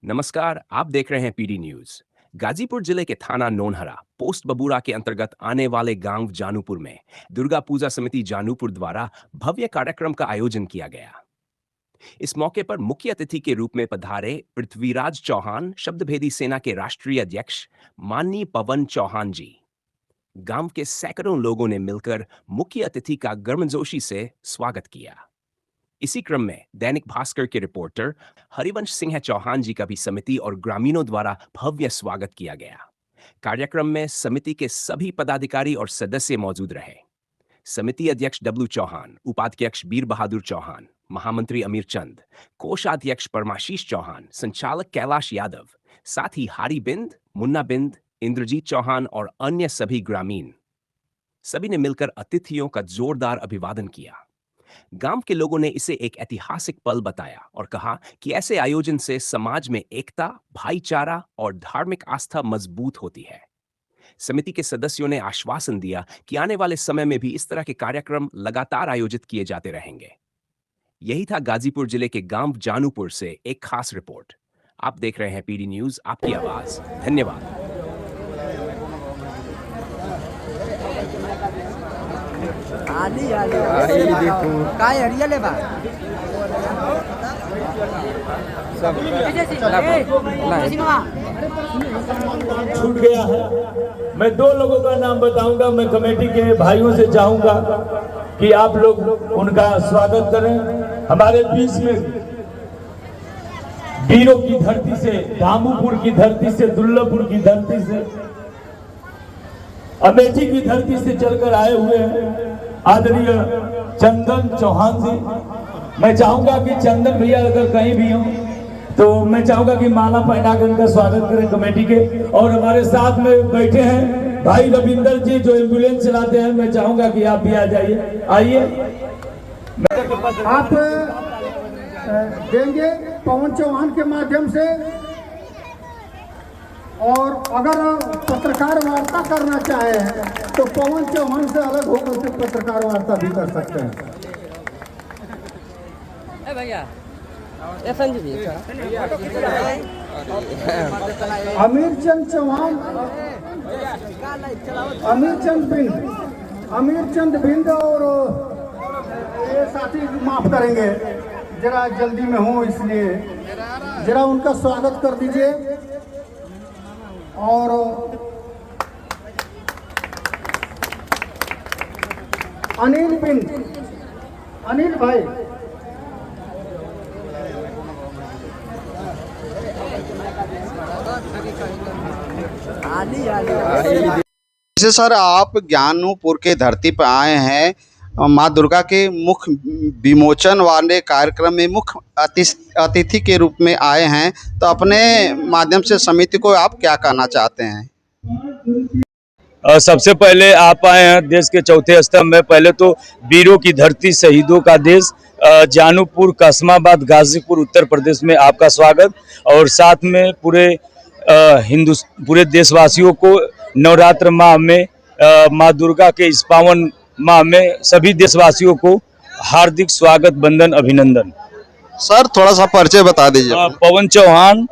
नमस्कार, आप देख रहे हैं पीडी न्यूज। गाजीपुर जिले के थाना नोनहरा पोस्ट बबूरा के अंतर्गत आने वाले गांव जानूपुर में दुर्गा पूजा समिति जानूपुर द्वारा भव्य कार्यक्रम का आयोजन किया गया। इस मौके पर मुख्य अतिथि के रूप में पधारे पृथ्वीराज चौहान, शब्दभेदी सेना के राष्ट्रीय अध्यक्ष माननीय पवन चौहान जी। गांव के सैकड़ों लोगों ने मिलकर मुख्य अतिथि का गर्मजोशी से स्वागत किया। इसी क्रम में दैनिक भास्कर के रिपोर्टर हरिवंश सिंह चौहान जी का भी समिति और ग्रामीणों द्वारा भव्य स्वागत किया गया। कार्यक्रम में समिति के सभी पदाधिकारी और सदस्य मौजूद रहे। समिति अध्यक्ष डब्लू चौहान, उपाध्यक्ष बीर बहादुर चौहान, महामंत्री अमीर चंद, कोषाध्यक्ष परमाशीष चौहान, संचालक कैलाश यादव, साथ ही हारी बिंद, मुन्ना बिंद, इंद्रजीत चौहान और अन्य सभी ग्रामीण सभी ने मिलकर अतिथियों का जोरदार अभिवादन किया। गांव के लोगों ने इसे एक ऐतिहासिक पल बताया और कहा कि ऐसे आयोजन से समाज में एकता, भाईचारा और धार्मिक आस्था मजबूत होती है। समिति के सदस्यों ने आश्वासन दिया कि आने वाले समय में भी इस तरह के कार्यक्रम लगातार आयोजित किए जाते रहेंगे। यही था गाजीपुर जिले के गांव जानूपुर से एक खास रिपोर्ट। आप देख रहे हैं पीडी न्यूज, आपकी आवाज। धन्यवाद। काय हरियाले बा छूट गया है। मैं दो लोगों का नाम बताऊंगा। मैं कमेटी के भाइयों से चाहूंगा कि आप लोग उनका स्वागत करें। हमारे बीच में वीरों की धरती से, दामूपुर की धरती से, दुल्लभपुर की धरती से, अमेठी की धरती से चलकर आए हुए हैं आदरणीय चंदन चौहान जी। मैं चाहूंगा कि चंदन भैया अगर कहीं भी हों तो मैं चाहूंगा कि माला पहनाकर उनका स्वागत करें कमेटी के। और हमारे साथ में बैठे हैं भाई रविंदर जी जो एम्बुलेंस चलाते हैं। मैं चाहूंगा कि आप भी आ जाइए। आइए, आप देंगे पवन चौहान के माध्यम से। और अगर पत्रकार वार्ता करना चाहे तो पवन चौहान से अलग होकर के पत्रकार वार्ता भी कर सकते हैं। भैया अमीर चंद चौहान, अमीर चंद बिंद और ये साथी माफ करेंगे, जरा जल्दी में हूँ इसलिए जरा उनका स्वागत कर दीजिए। और अनिल बिंद, अनिल भाई, जैसे सर आप ज्ञानूपुर के धरती पर आए हैं, माँ दुर्गा के मुख विमोचन वाले कार्यक्रम में मुख्य अतिथि के रूप में आए हैं, तो अपने माध्यम से समिति को आप क्या कहना चाहते हैं? सबसे पहले आप आए हैं देश के चौथे स्तंभ में। पहले तो वीरों की धरती, शहीदों का देश जानूपुर, कासमाबाद, गाजीपुर, उत्तर प्रदेश में आपका स्वागत। और साथ में पूरे देशवासियों को नवरात्र माह में माँ दुर्गा के इस पावन माह में सभी देशवासियों को हार्दिक स्वागत, वंदन, अभिनंदन। सर थोड़ा सा परिचय बता दीजिए। पवन चौहान,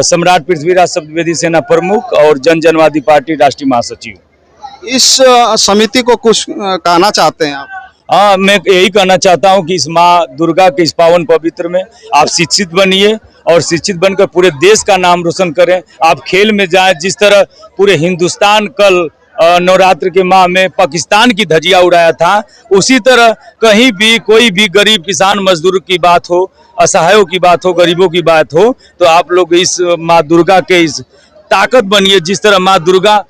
सम्राट पृथ्वीराज शब्दभेदी सेना प्रमुख और जनवादी पार्टी राष्ट्रीय महासचिव। इस समिति को कुछ कहना चाहते हैं आप? हाँ, मैं यही कहना चाहता हूँ कि इस माँ दुर्गा के इस पावन पवित्र में आप शिक्षित बनिए और शिक्षित बनकर पूरे देश का नाम रोशन करें। आप खेल में जाएं, जिस तरह पूरे हिंदुस्तान कल नवरात्र के माह में पाकिस्तान की धजिया उड़ाया था, उसी तरह कहीं भी कोई भी गरीब किसान मजदूर की बात हो, असहायों की बात हो, गरीबों की बात हो, तो आप लोग इस माँ दुर्गा के इस ताकत बनिए। जिस तरह माँ दुर्गा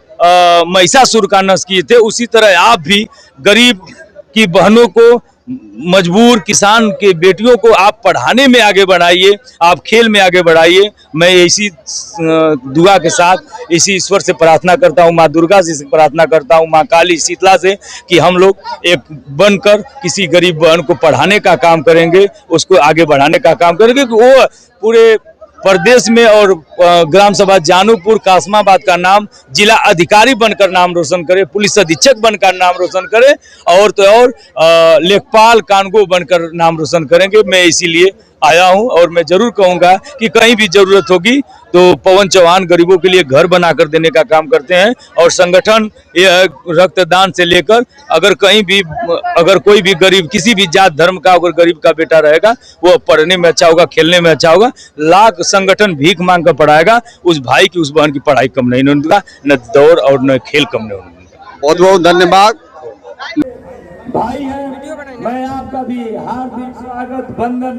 महिषासुर का नष्ट किए थे, उसी तरह आप भी गरीब की बहनों को, मजबूर किसान के बेटियों को आप पढ़ाने में आगे बढ़ाइए, आप खेल में आगे बढ़ाइए। मैं इसी दुआ के साथ, इसी ईश्वर से प्रार्थना करता हूँ, माँ दुर्गा से प्रार्थना करता हूँ, माँ काली शीतला से, कि हम लोग एक बनकर किसी गरीब बहन को पढ़ाने का काम करेंगे, उसको आगे बढ़ाने का काम करेंगे कि वो पूरे प्रदेश में और ग्राम सभा जानूपुर, कासमाबाद का नाम जिला अधिकारी बनकर नाम रोशन करे, पुलिस अधीक्षक बनकर नाम रोशन करे, और तो और लेखपाल, कानूनगो बनकर नाम रोशन करेंगे। मैं इसीलिए आया हूं और मैं जरूर कहूंगा कि कहीं भी जरूरत होगी तो पवन चौहान गरीबों के लिए घर बनाकर देने का काम करते हैं। और संगठन रक्तदान से लेकर अगर कहीं भी अगर कोई भी गरीब किसी भी जात धर्म का अगर गरीब का बेटा रहेगा वो पढ़ने में अच्छा होगा, खेलने में अच्छा होगा, लाख संगठन भीख मांग कर पढ़ाएगा, उस भाई की उस बहन की पढ़ाई कम नहीं होगा, न दौड़ और न खेल कम नहीं होगा। बहुत बहुत धन्यवाद। भाई है, मैं आपका भी हार्दिक स्वागत, वंदन